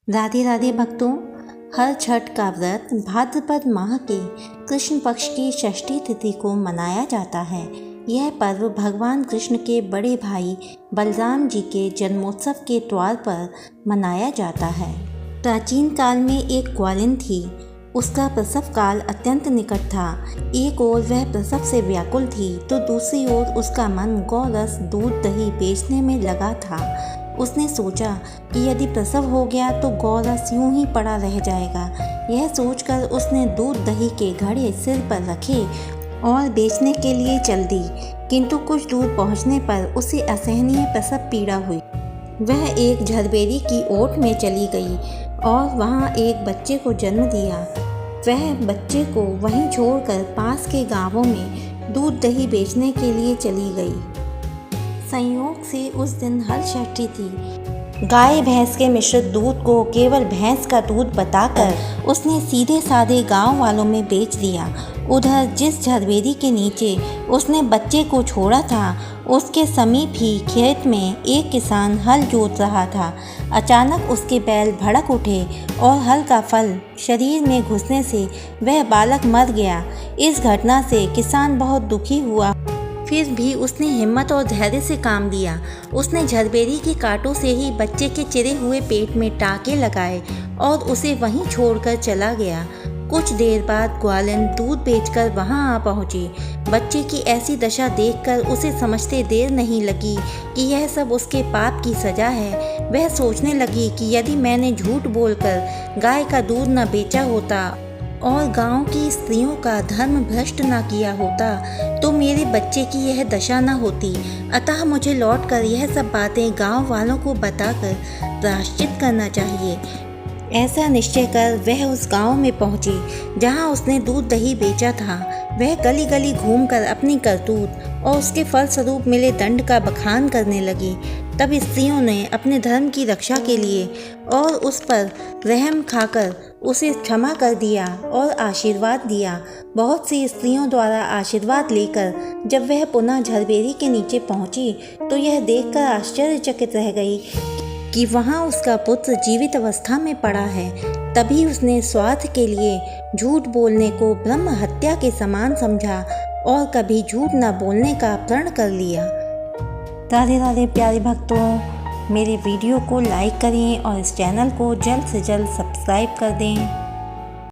राधे राधे भक्तों, हर छठ का व्रत भाद्रपद माह के कृष्ण पक्ष की षष्ठी तिथि को मनाया जाता है। यह पर्व भगवान कृष्ण के बड़े भाई बलराम जी के जन्मोत्सव के त्योहार पर मनाया जाता है। प्राचीन काल में एक ग्वालिन थी। उसका प्रसव काल अत्यंत निकट था। एक ओर वह प्रसव से व्याकुल थी तो दूसरी ओर उसका मन गौरस दूध दही बेचने में लगा था। उसने सोचा कि यदि प्रसव हो गया तो गौरस यूं ही पड़ा रह जाएगा। यह सोचकर उसने दूध दही के घड़े सिर पर रखे और बेचने के लिए चल दी। किंतु कुछ दूर पहुंचने पर उसे असहनीय प्रसव पीड़ा हुई। वह एक झरबेरी की ओट में चली गई और वहां एक बच्चे को जन्म दिया। वह बच्चे को वहीं छोड़कर पास के गांवों में दूध दही बेचने के लिए चली गई। संयोग से उस दिन हल षष्ठी थी। गाय भैंस के मिश्रित दूध को केवल भैंस का दूध बताकर उसने सीधे साधे गांव वालों में बेच दिया। उधर जिस झरबेरी के नीचे उसने बच्चे को छोड़ा था, उसके समीप ही खेत में एक किसान हल जोत रहा था। अचानक उसके बैल भड़क उठे और हल का फल शरीर में घुसने से वह बालक मर गया। इस घटना से किसान बहुत दुखी हुआ। फिर भी उसने हिम्मत और धैर्य से काम लिया। उसने झरबेरी के कांटों से ही बच्चे के चिरे हुए पेट में टाँके लगाए और उसे वहीं छोड़कर चला गया। कुछ देर बाद ग्वालिन दूध बेचकर वहां आ पहुंची। बच्चे की ऐसी दशा देखकर उसे समझते देर नहीं लगी कि यह सब उसके पाप की सजा है। वह सोचने लगी कि यदि मैंने झूठ बोलकर गाय का दूध न बेचा होता और गांव की स्त्रियों का धर्म भ्रष्ट न किया होता तो मेरे बच्चे की यह दशा न होती। अतः मुझे लौटकर यह सब बातें गांव वालों को बताकर प्रायश्चित करना चाहिए। ऐसा निश्चय कर वह उस गांव में पहुंची जहां उसने दूध दही बेचा था। वह गली गली घूमकर अपनी करतूत और उसके फलस्वरूप मिले दंड का बखान करने लगी। तब स्त्रियों ने अपने धर्म की रक्षा के लिए और उस पर रहम खाकर उसे क्षमा कर दिया और आशीर्वाद दिया। बहुत सी स्त्रियों द्वारा आशीर्वाद लेकर जब वह पुनः झरबेरी के नीचे पहुंची तो यह देखकर आश्चर्यचकित रह गई कि वहां उसका पुत्र जीवित अवस्था में पड़ा है। तभी उसने स्वार्थ के लिए झूठ बोलने को ब्रह्म हत्या के समान समझा और कभी झूठ न बोलने का प्रण कर लिया। राधे राधे प्यारे भक्तों, मेरे वीडियो को लाइक करें और इस चैनल को जल्द से जल्द सब्सक्राइब कर दें।